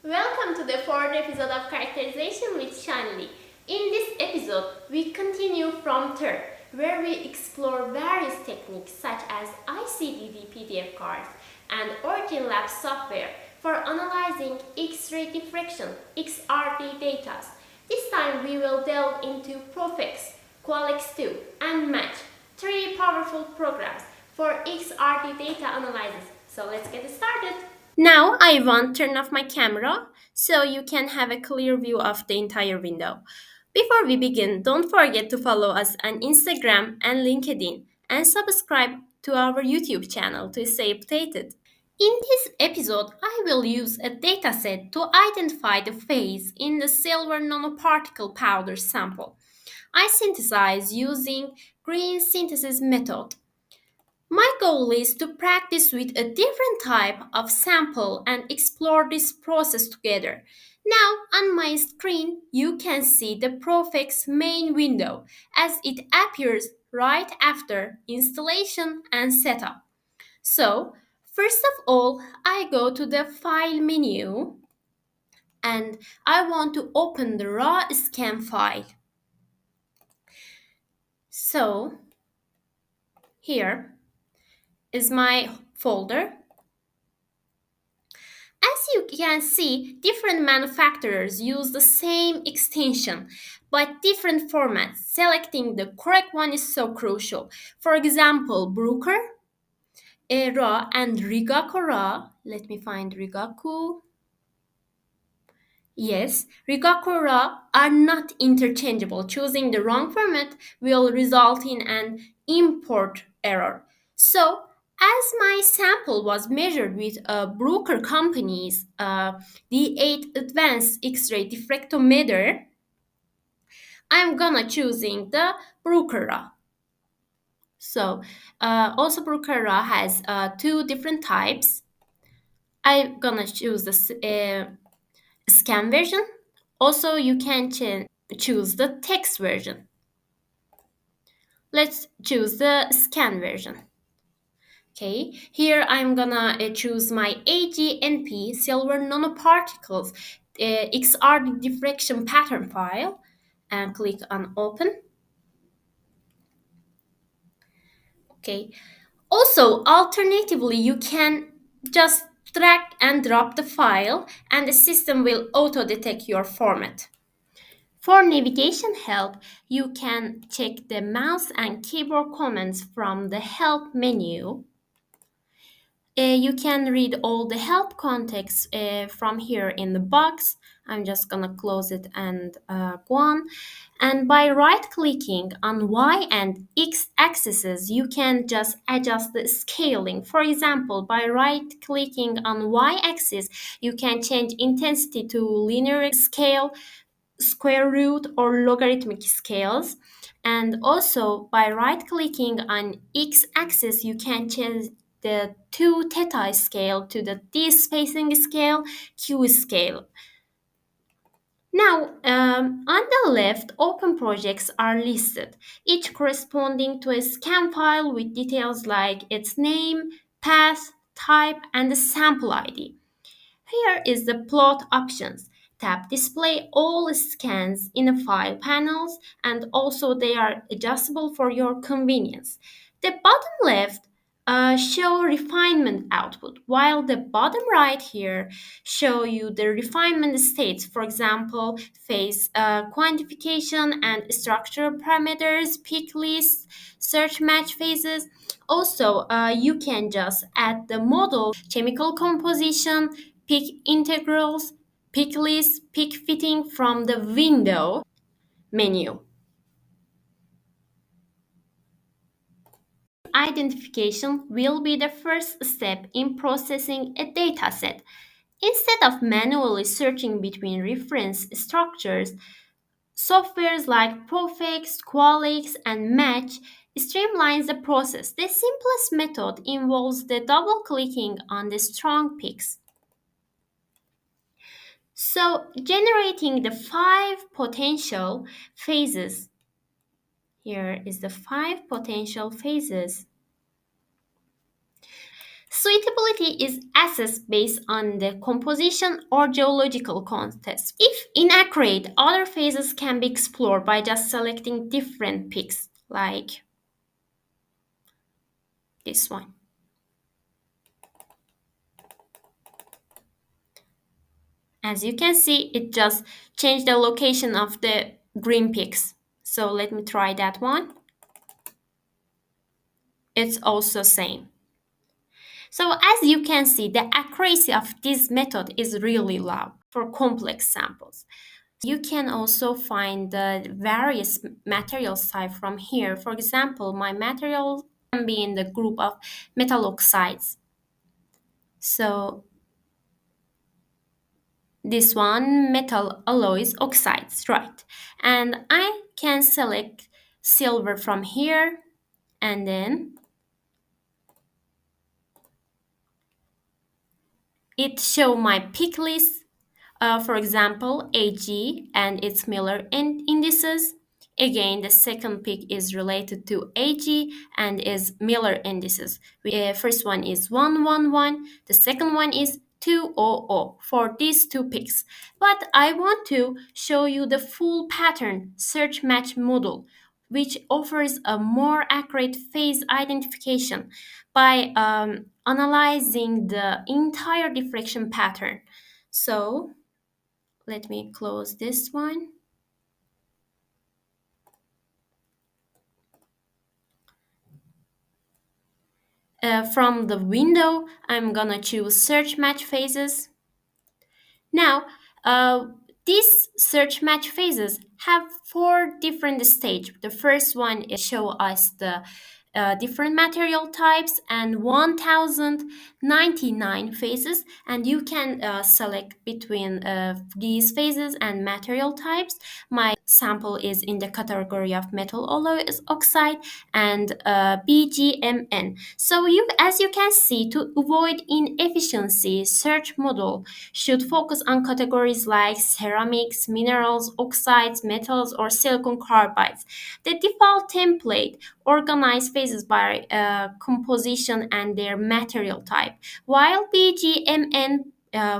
Welcome to the fourth episode of Characterization with Shanli. In this episode, we continue from third, where we explore various techniques such as ICDD PDF cards and Origin Lab software for analyzing X-ray diffraction (XRD) data. This time we will delve into Profex, QualX 2, and Match, three powerful programs for XRD data analysis. So let's get started. Now I want to turn off my camera so you can have a clear view of the entire window. Before we begin, don't forget to follow us on Instagram and LinkedIn and subscribe to our YouTube channel to stay updated. In this episode, I will use a dataset to identify the phase in the silver nanoparticle powder sample. I synthesize using green synthesis method. My goal is to practice with a different type of sample and explore this process together. Now, on my screen, you can see the Profex main window as it appears right after installation and setup. So, first of all, I go to the File menu and I want to open the raw scan file. So, here is my folder. As you can see, different manufacturers use the same extension but different formats. Selecting the correct one is so crucial. For example, Bruker, RAW, and Rigaku RAW. Let me find Rigaku. Yes, Rigaku RAW are not interchangeable. Choosing the wrong format will result in an import error. So, as my sample was measured with Bruker company's D8 Advanced X-Ray Diffractometer, I'm gonna choosing the Bruker RAW. So, also Bruker RAW has two different types. I'm gonna choose the scan version. Also, you can choose the text version. Let's choose the scan version. Okay, here I'm gonna choose my AGNP silver nanoparticles XR diffraction pattern file and click on open. Okay, also alternatively you can just drag and drop the file and the system will auto detect your format. For navigation help, you can check the mouse and keyboard commands from the help menu. You can read all the help context from here in the box. I'm just gonna close it and go on. And by right clicking on Y and X axes, you can just adjust the scaling. For example, by right clicking on Y axis, you can change intensity to linear scale, square root, or logarithmic scales. And also by right clicking on X axis, you can change the 2 theta scale to the D spacing scale, Q scale. Now, on the left, open projects are listed, each corresponding to a scan file with details like its name, path, type, and the sample ID. Here is the plot options. Tap display all scans in the file panels and also they are adjustable for your convenience. The bottom left show refinement output while the bottom right here show you the refinement states, for example phase quantification and structural parameters, pick lists, search match phases. Also you can just add the model chemical composition, pick integrals, pick list, pick fitting from the window menu. Identification will be the first step in processing a dataset. Instead of manually searching between reference structures, softwares like Profex, QualX, and Match streamlines the process. The simplest method involves the double clicking on the strong picks. So, generating the 5 potential phases. Here is the 5 potential phases. Suitability is assessed based on the composition or geological context. If inaccurate, other phases can be explored by just selecting different peaks, like this one. As you can see, it just changed the location of the green peaks. So let me try that one. It's also same. So as you can see, the accuracy of this method is really low for complex samples. You can also find the various materials type from here. For example, my material can be in the group of metal oxides. So this one, metal alloys oxides, right? And I can select silver from here, and then it show my pick list. For example, AG and its Miller indices. Again, the second peak is related to AG and is Miller indices. First one is 111, the second one is 200 for these two peaks. But I want to show you the full pattern search match model, which offers a more accurate phase identification by analyzing the entire diffraction pattern. So let me close this one. From the window, I'm gonna choose search match phases. Now, these search match phases have four different stages. The first one is show us the different material types and 1099 phases, and you can select between these phases and material types. My sample is in the category of metal alloys oxide and BGMN. So as you can see, to avoid inefficiency, search model should focus on categories like ceramics, minerals, oxides, metals, or silicon carbides. The default template organizes phases by composition and their material type, while BGMN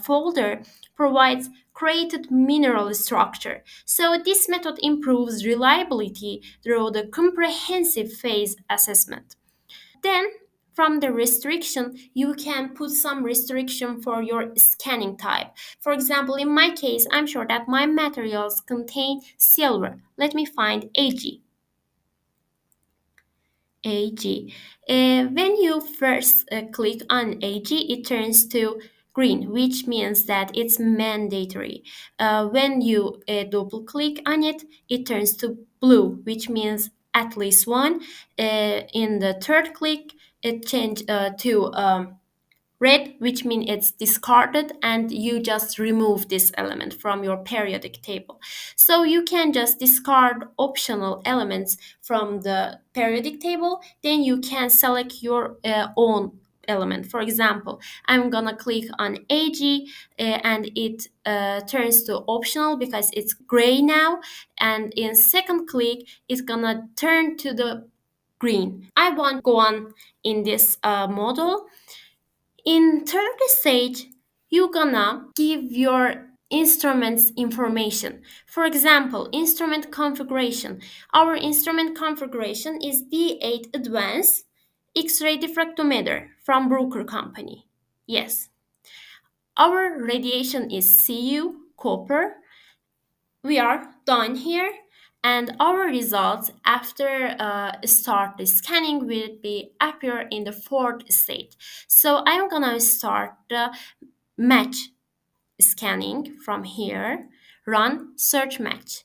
folder provides created mineral structure. So this method improves reliability through the comprehensive phase assessment. Then from the restriction, you can put some restriction for your scanning type. For example, in my case, I'm sure that my materials contain silver. Let me find Ag. Ag. When you first click on Ag, it turns to green, which means that it's mandatory. When you double click on it, it turns to blue, which means at least one. In the third click, it changed to red, which means it's discarded and you just remove this element from your periodic table. So you can just discard optional elements from the periodic table, then you can select your own element. For example, I'm gonna click on AG and it turns to optional because it's gray now, and in second click it's gonna turn to the green. I want to go on in this model. In third stage, you're gonna give your instruments information. For example, instrument configuration. Our instrument configuration is D8 Advanced X-ray Diffractometer from Bruker Company. Yes. Our radiation is Cu, copper. We are done here, and our results after start the scanning will be appear in the fourth stage. So I'm gonna start the match scanning from here. Run search match.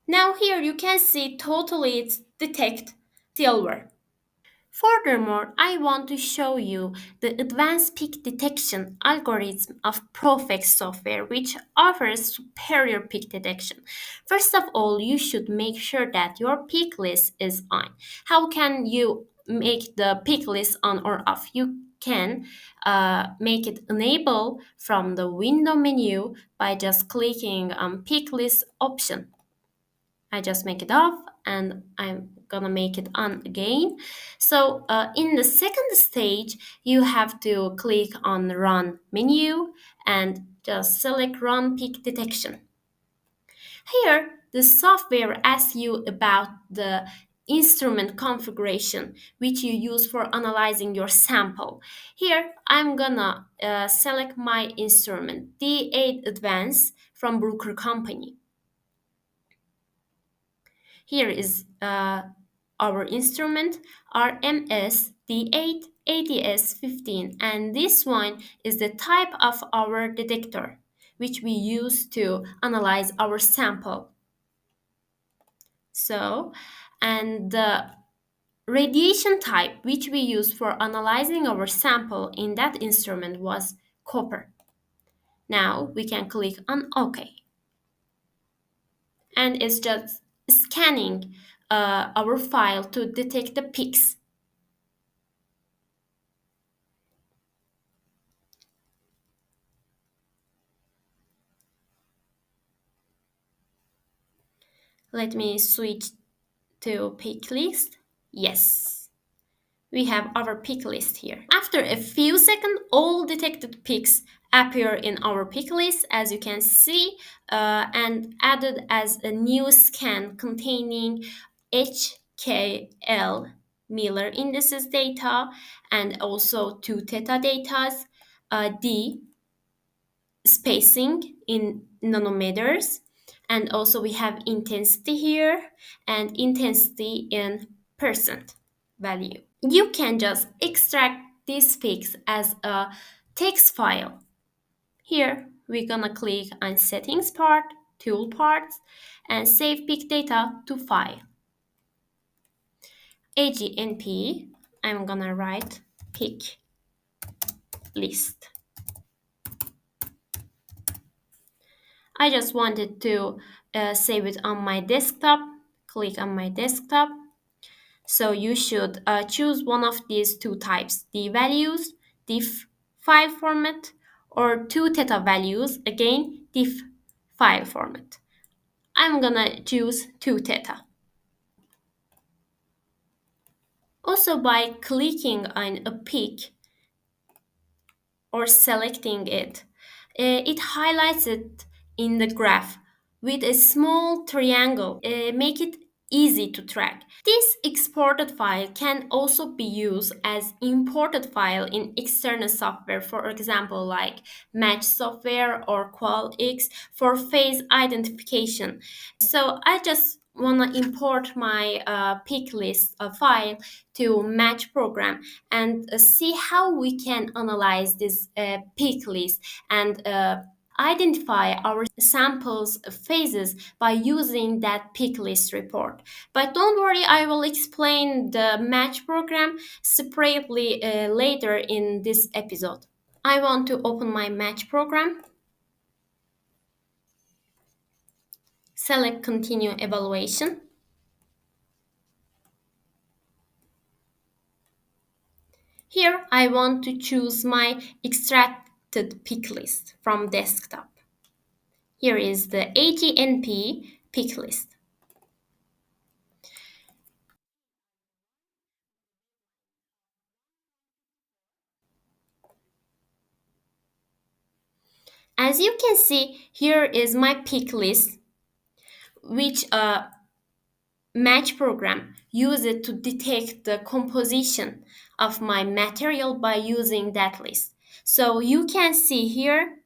Now here you can see totally it's detect silver. Furthermore, I want to show you the advanced peak detection algorithm of Profex software, which offers superior peak detection. First of all, you should make sure that your peak list is on. How can you make the peak list on or off? You can make it enable from the window menu by just clicking on pick list option. I just make it off and I'm gonna make it on again. So in the second stage, you have to click on run menu and just select run peak detection. Here, the software asks you about the instrument configuration which you use for analyzing your sample. Here, I'm gonna select my instrument, D8 Advance from Brooker Company. Here is our instrument RMS D8 ATS 15, and this one is the type of our detector which we use to analyze our sample. So, and the radiation type which we use for analyzing our sample in that instrument was copper. Now we can click on OK. And it's just scanning our file to detect the peaks. Let me switch to pick list. Yes, we have our pick list here. After a few seconds, all detected peaks appear in our pick list, as you can see, and added as a new scan containing HKL Miller indices data and also 2 theta data, D spacing in nanometers, and also we have intensity here and intensity in percent value. You can just extract these peaks as a text file. Here we're gonna click on settings part, tool parts, and save peak data to file. AGNP, I'm gonna write peak list. I just wanted to save it on my desktop. Click on my desktop. So you should choose one of these two types, the values, diff file format, or 2 theta values, again, diff file format. I'm gonna choose 2 theta. Also, by clicking on a peak or selecting it, it highlights it in the graph with a small triangle, make it easy to track. This exported file can also be used as imported file in external software, for example, like Match software or QualX for phase identification. So I just want to import my pick list file to Match program and see how we can analyze this pick list and identify our samples phases by using that pick list report. But don't worry, I will explain the match program separately later in this episode. I want to open my match program. Select continue evaluation. Here I want to choose my extracted pick list from desktop. Here is the AGNP pick list. As you can see, here is my pick list, which match program use it to detect the composition of my material by using that list. So you can see here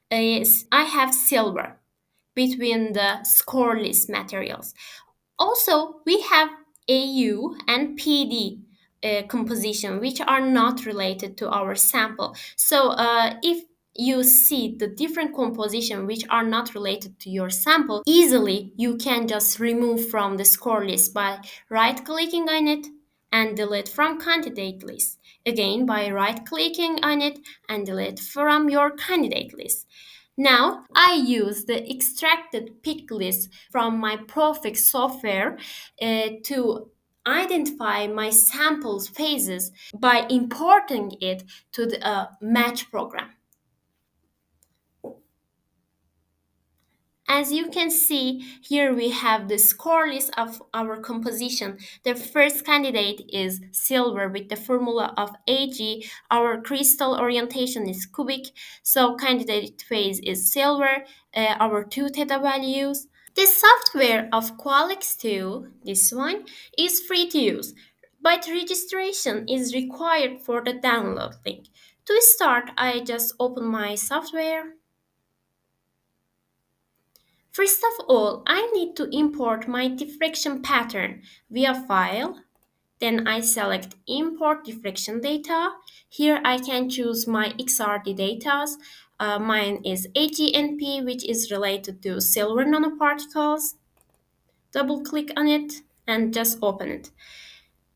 is I have silver between the score list materials. Also, we have AU and PD composition, which are not related to our sample. So, if you see the different composition which are not related to your sample, easily you can just remove from the score list by right-clicking on it and delete from candidate list. Again, by right-clicking on it and delete from your candidate list. Now, I use the extracted pick list from my Profex software to identify my sample's phases by importing it to the match program. As you can see, here we have the score list of our composition. The first candidate is silver with the formula of Ag. Our crystal orientation is cubic, so candidate phase is silver. Our two theta values. The software of QualX 2, this one, is free to use, but registration is required for the download link. To start, I just open my software. First of all, I need to import my diffraction pattern via File. Then I select Import Diffraction Data. Here I can choose my XRD data. Mine is AGNP, which is related to silver nanoparticles. Double click on it and just open it.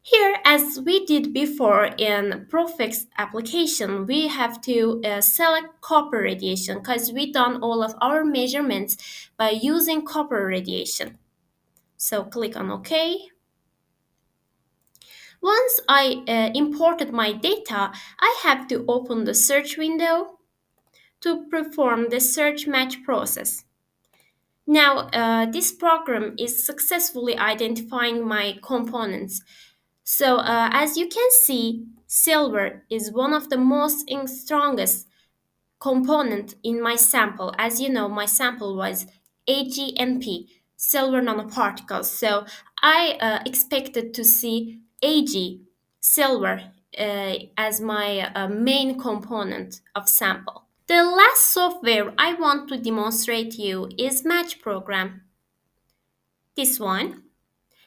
Here, as we did before in Profex application, we have to select copper radiation because we done all of our measurements by using copper radiation. So click on OK. Once I imported my data, I have to open the search window to perform the search match process. Now, this program is successfully identifying my components. So, as you can see, silver is one of the most strongest component in my sample. As you know, my sample was AgNP, silver nanoparticles. So, I expected to see Ag, silver, as my main component of sample. The last software I want to demonstrate you is Match Program. This one.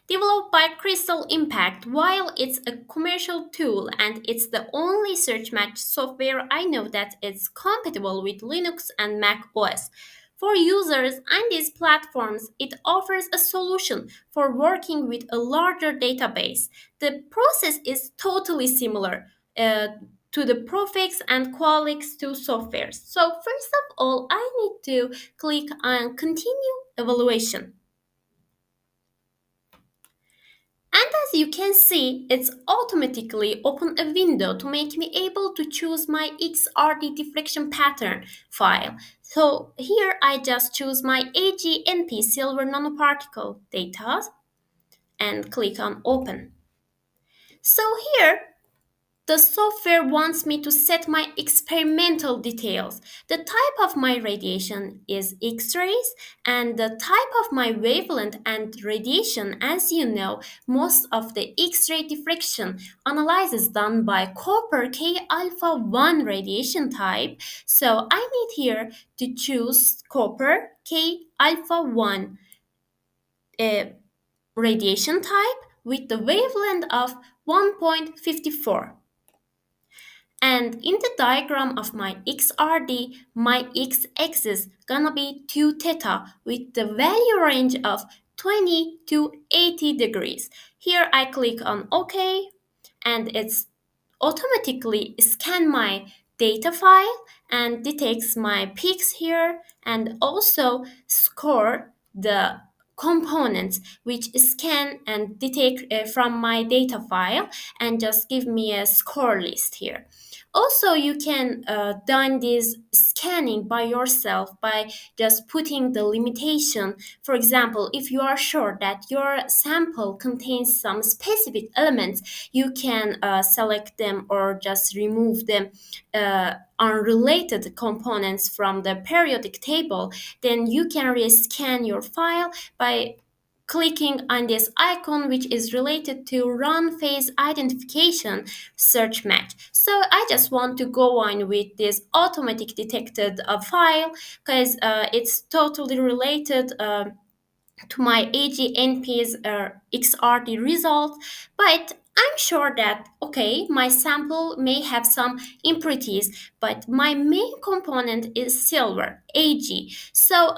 Developed by Crystal Impact, while it's a commercial tool and it's the only search match software I know that it's compatible with Linux and Mac OS. For users on these platforms, it offers a solution for working with a larger database. The process is totally similar to the Profex and QualX 2 softwares. So first of all, I need to click on Continue Evaluation. And as you can see, it's automatically open a window to make me able to choose my XRD diffraction pattern file. So here I just choose my AGNP silver nanoparticle data and click on open. So here the software wants me to set my experimental details. The type of my radiation is X-rays, and the type of my wavelength and radiation, as you know, most of the X-ray diffraction analysis done by copper K alpha 1 radiation type. So I need here to choose copper K alpha 1 uh, radiation type with the wavelength of 1.54. And in the diagram of my XRD, my x-axis gonna be 2 theta with the value range of 20 to 80 degrees. Here I click on OK and it's automatically scan my data file and detects my peaks here and also score the components which scan and detect from my data file and just give me a score list here. Also, you can done this scanning by yourself by just putting the limitation. For example, if you are sure that your sample contains some specific elements, you can select them or just remove them unrelated components from the periodic table. Then you can rescan your file by clicking on this icon which is related to run phase identification search match. So I just want to go on with this automatic detected file because it's totally related to my AGNP's XRD result, but I'm sure that, okay, my sample may have some impurities, but my main component is silver, Ag. So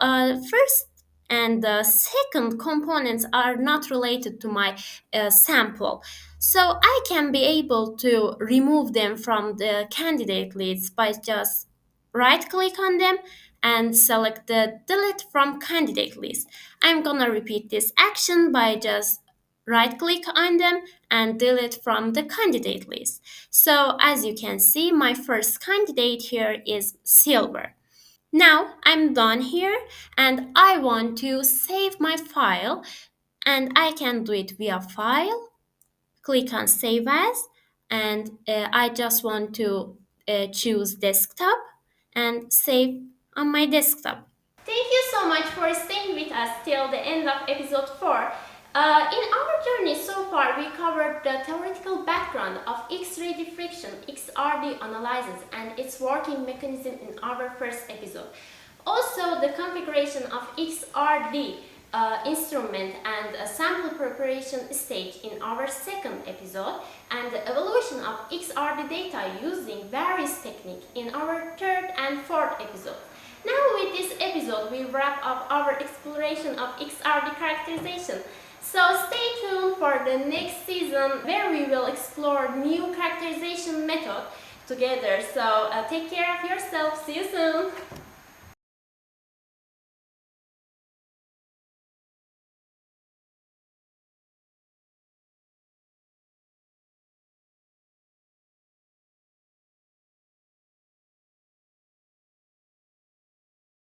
first and the second components are not related to my sample. So I can be able to remove them from the candidate list by just right click on them and select the delete from candidate list. I'm gonna repeat this action by just right-click on them and delete from the candidate list. So as you can see, my first candidate here is silver. Now I'm done here and I want to save my file, and I can do it via File, click on Save As, and I just want to choose Desktop and save on my desktop. Thank you so much for staying with us till the end of episode 4. In our journey so far, we covered the theoretical background of X-ray diffraction, XRD analysis, and its working mechanism in our first episode. Also, the configuration of XRD instrument and a sample preparation stage in our second episode, and the evaluation of XRD data using various techniques in our third and fourth episode. Now with this episode, we wrap up our exploration of XRD characterization. So stay tuned for the next season where we will explore new characterization method together. So take care of yourself. See you soon.